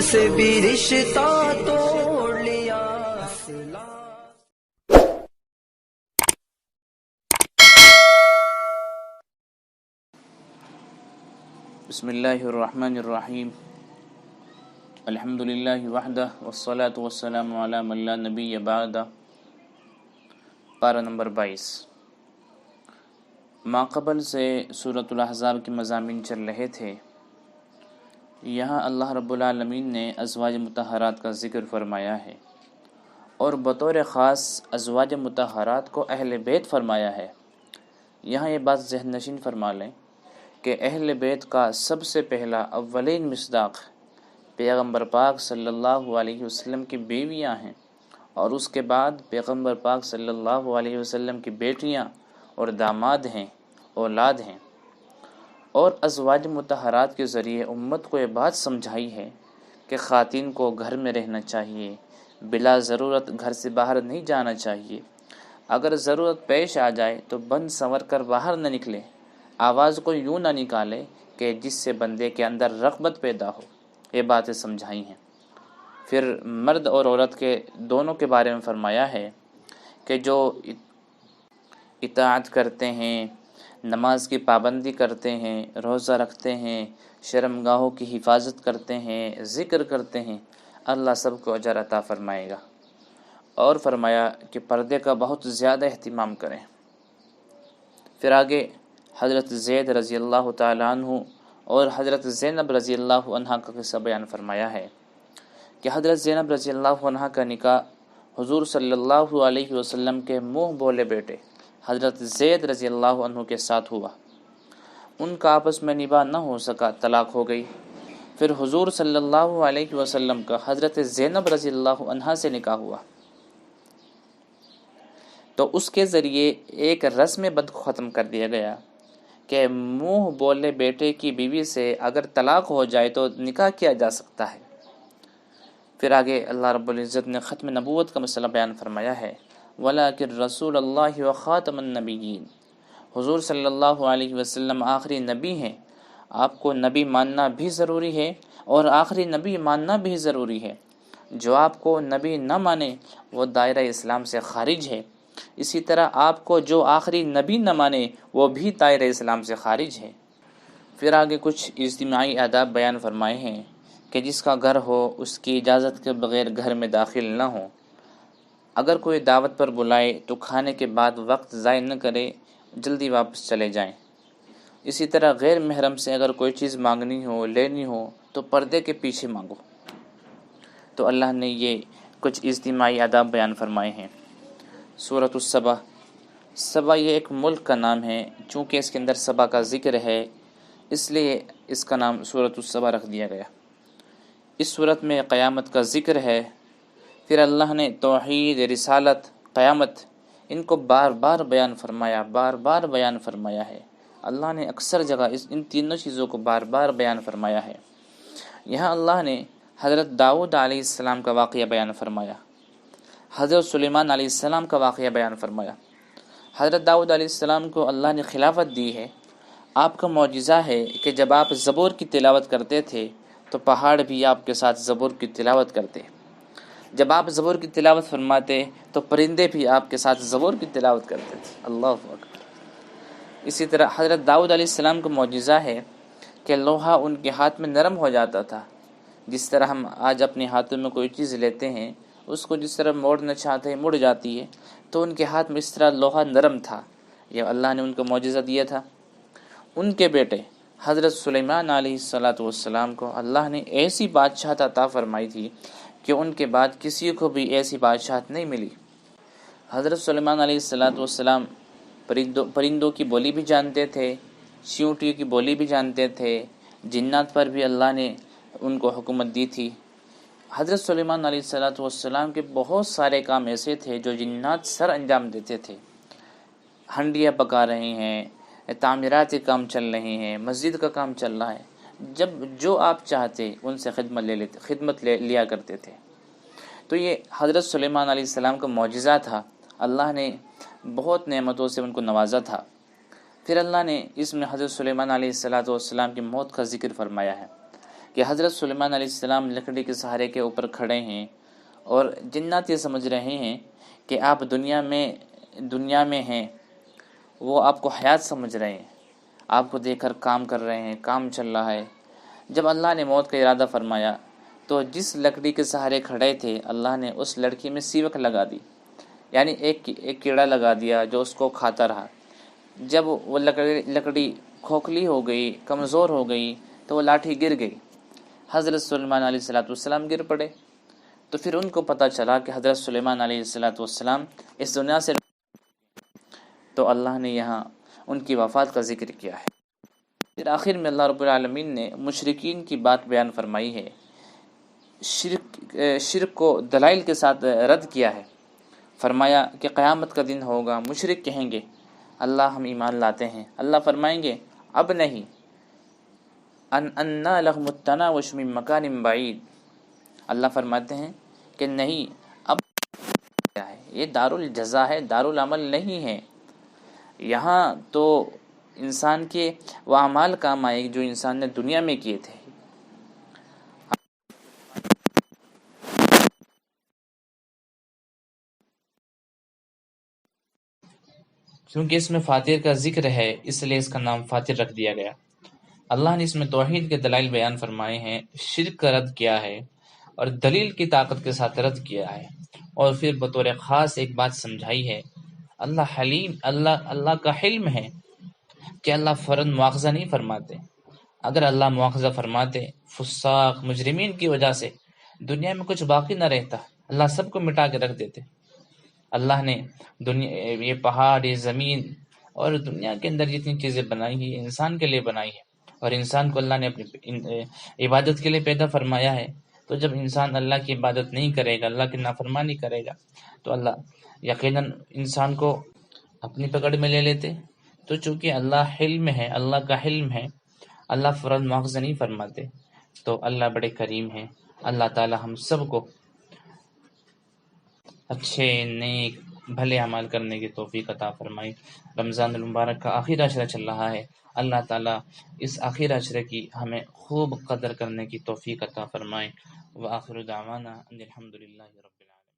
سے بھی رشتہ توڑ لیا. بسم اللہ الرحمن الرحیم. الحمد للہ وحدہ والصلاة والسلام علی من لا نبی بعدہ. پارہ نمبر 22. ماقبل سے سورۃ الاحزاب کے مضامین چل رہے تھے. یہاں اللہ رب العالمین نے ازواج مطہرات کا ذکر فرمایا ہے، اور بطور خاص ازواج مطہرات کو اہل بیت فرمایا ہے. یہاں یہ بات ذہن نشین فرما لیں کہ اہل بیت کا سب سے پہلا اولین مصداق پیغمبر پاک صلی اللہ علیہ وسلم کی بیویاں ہیں، اور اس کے بعد پیغمبر پاک صلی اللہ علیہ وسلم کی بیٹیاں اور داماد ہیں، اولاد ہیں. اور ازواج مطہرات کے ذریعے امت کو یہ بات سمجھائی ہے کہ خواتین کو گھر میں رہنا چاہیے، بلا ضرورت گھر سے باہر نہیں جانا چاہیے. اگر ضرورت پیش آ جائے تو بند سنور کر باہر نہ نکلے، آواز کو یوں نہ نکالے کہ جس سے بندے کے اندر رغبت پیدا ہو. یہ باتیں سمجھائی ہیں. پھر مرد اور عورت کے دونوں کے بارے میں فرمایا ہے کہ جو اطاعت کرتے ہیں، نماز کی پابندی کرتے ہیں، روزہ رکھتے ہیں، شرمگاہوں کی حفاظت کرتے ہیں، ذکر کرتے ہیں، اللہ سب کو اجر عطا فرمائے گا. اور فرمایا کہ پردے کا بہت زیادہ اہتمام کریں. پھر آگے حضرت زید رضی اللہ تعالیٰ عنہ اور حضرت زینب رضی اللہ عنہ کا قصہ بیان فرمایا ہے کہ حضرت زینب رضی اللہ عنہ کا نکاح حضور صلی اللہ علیہ وسلم کے منہ بولے بیٹے حضرت زید رضی اللہ عنہ کے ساتھ ہوا. ان کا آپس میں نباہ نہ ہو سکا، طلاق ہو گئی. پھر حضور صلی اللہ علیہ وسلم کا حضرت زینب رضی اللہ عنہ سے نکاح ہوا، تو اس کے ذریعے ایک رسم بد کو ختم کر دیا گیا کہ منہ بولے بیٹے کی بیوی سے اگر طلاق ہو جائے تو نکاح کیا جا سکتا ہے. پھر آگے اللہ رب العزت نے ختم نبوت کا مسئلہ بیان فرمایا ہے. وَلَٰكِن رسول اللہ وخاتم النبیین. حضور صلی اللہ علیہ وسلم آخری نبی ہیں، آپ کو نبی ماننا بھی ضروری ہے اور آخری نبی ماننا بھی ضروری ہے. جو آپ کو نبی نہ مانے وہ دائرہ اسلام سے خارج ہے. اسی طرح آپ کو جو آخری نبی نہ مانے وہ بھی دائرہ اسلام سے خارج ہے. پھر آگے کچھ اجتماعی آداب بیان فرمائے ہیں کہ جس کا گھر ہو اس کی اجازت کے بغیر گھر میں داخل نہ ہو. اگر کوئی دعوت پر بلائے تو کھانے کے بعد وقت ضائع نہ کرے، جلدی واپس چلے جائیں. اسی طرح غیر محرم سے اگر کوئی چیز مانگنی ہو، لینی ہو تو پردے کے پیچھے مانگو. تو اللہ نے یہ کچھ اجتماعی آداب بیان فرمائے ہیں. سورۃ السبا. سبا یہ ایک ملک کا نام ہے، چونکہ اس کے اندر سبا کا ذکر ہے اس لیے اس کا نام سورۃ السبا رکھ دیا گیا. اس صورت میں قیامت کا ذکر ہے. پھر اللہ نے توحید، رسالت، قیامت ان کو بار بار بیان فرمایا ہے. اللہ نے اکثر جگہ ان تینوں چیزوں کو بار بار بیان فرمایا ہے. یہاں اللہ نے حضرت داؤد علیہ السلام کا واقعہ بیان فرمایا، حضرت سلیمان علیہ السلام کا واقعہ بیان فرمایا. حضرت داؤد علیہ السلام کو اللہ نے خلافت دی ہے. آپ کا معجزہ ہے کہ جب آپ زبور کی تلاوت کرتے تھے تو پہاڑ بھی آپ کے ساتھ زبور کی تلاوت کرتے. جب آپ زبور کی تلاوت فرماتے تو پرندے بھی آپ کے ساتھ زبور کی تلاوت کرتے تھے. اللہ اکبر. اسی طرح حضرت داؤد علیہ السلام کا معجزہ ہے کہ لوہا ان کے ہاتھ میں نرم ہو جاتا تھا. جس طرح ہم آج اپنے ہاتھوں میں کوئی چیز لیتے ہیں، اس کو جس طرح موڑنا چاہتے ہیں مڑ جاتی ہے، تو ان کے ہاتھ میں اس طرح لوہا نرم تھا. یہ اللہ نے ان کو معجزہ دیا تھا. ان کے بیٹے حضرت سلیمان علیہ السلام کو اللہ نے ایسی بادشاہت عطا فرمائی تھی کہ ان کے بعد کسی کو بھی ایسی بادشاہت نہیں ملی. حضرت سلیمان علیہ السلام پرندوں کی بولی بھی جانتے تھے، چیونٹیوں کی بولی بھی جانتے تھے، جنات پر بھی اللہ نے ان کو حکومت دی تھی. حضرت سلیمان علیہ السلام کے بہت سارے کام ایسے تھے جو جنات سر انجام دیتے تھے. ہنڈیاں پکا رہے ہیں، تعمیرات کے کام چل رہے ہیں، مسجد کا کام چل رہا ہے، جب جو آپ چاہتے ان سے خدمت لیا کرتے تھے. تو یہ حضرت سلیمان علیہ السلام کا معجزہ تھا. اللہ نے بہت نعمتوں سے ان کو نوازا تھا. پھر اللہ نے اس میں حضرت سلیمان علیہ السلام کی موت کا ذکر فرمایا ہے کہ حضرت سلیمان علیہ السلام لکڑی کے سہارے کے اوپر کھڑے ہیں اور جنات یہ سمجھ رہے ہیں کہ آپ دنیا میں ہیں، وہ آپ کو حیات سمجھ رہے ہیں، آپ کو دیکھ کر کام کر رہے ہیں، کام چل رہا ہے۔ جب اللہ نے موت کا ارادہ فرمایا تو جس لکڑی کے سہارے کھڑے تھے اللہ نے اس لڑکی میں سیوک لگا دی، یعنی ایک کیڑا لگا دیا جو اس کو کھاتا رہا۔ جب وہ لکڑی کھوکھلی ہو گئی، کمزور ہو گئی تو وہ لاٹھی گر گئی، حضرت سلیمان علیہ السلام گر پڑے۔ تو پھر ان کو پتہ چلا کہ حضرت سلیمان علیہ السلام اس دنیا سے، تو اللہ نے یہاں ان کی وفات کا ذکر کیا ہے۔ پھر آخر میں اللہ رب العالمین نے مشرکین کی بات بیان فرمائی ہے، شرک کو دلائل کے ساتھ رد کیا ہے۔ فرمایا کہ قیامت کا دن ہوگا، مشرک کہیں گے اللہ ہم ایمان لاتے ہیں، اللہ فرمائیں گے اب نہیں، انا لہم التناوش من مکان بعید، اللہ فرماتے ہیں کہ نہیں، اب کیا ہے، یہ دارالجزا ہے، دارالعمل نہیں ہے۔ یہاں تو انسان کے وہ اعمال کام آئے جو انسان نے دنیا میں کیے تھے۔ کیونکہ اس میں فاتر کا ذکر ہے اس لیے اس کا نام فاتر رکھ دیا گیا۔ اللہ نے اس میں توحید کے دلائل بیان فرمائے ہیں، شرک کا رد کیا ہے اور دلیل کی طاقت کے ساتھ رد کیا ہے، اور پھر بطور خاص ایک بات سمجھائی ہے، اللہ حلیم، اللہ کا حلم ہے کہ اللہ فوراً مواخذہ نہیں فرماتے۔ اگر اللہ مواخذہ فرماتے فساق مجرمین کی وجہ سے دنیا میں کچھ باقی نہ رہتا، اللہ سب کو مٹا کے رکھ دیتے۔ اللہ نے یہ پہاڑ، یہ زمین اور دنیا کے اندر جتنی چیزیں بنائی ہیں یہ انسان کے لیے بنائی ہے، اور انسان کو اللہ نے اپنی عبادت کے لیے پیدا فرمایا ہے۔ تو جب انسان اللہ کی عبادت نہیں کرے گا، اللہ کی نافرمانی کرے گا، تو اللہ یقیناً انسان کو اپنی پکڑ میں لے لیتے۔ تو چونکہ اللہ حلم ہے، اللہ کا حلم ہے، اللہ فوراً مواخذہ نہیں فرماتے، تو اللہ بڑے کریم ہیں۔ اللہ تعالی ہم سب کو اچھے، نیک، بھلے اعمال کرنے کی توفیق عطا فرمائے۔ رمضان المبارک کا آخر عشرہ چل رہا ہے، اللہ تعالیٰ اس آخر عشرے کی ہمیں خوب قدر کرنے کی توفیق عطا فرمائے۔ وآخر دعوانا ان الحمد للہ رب العالمین۔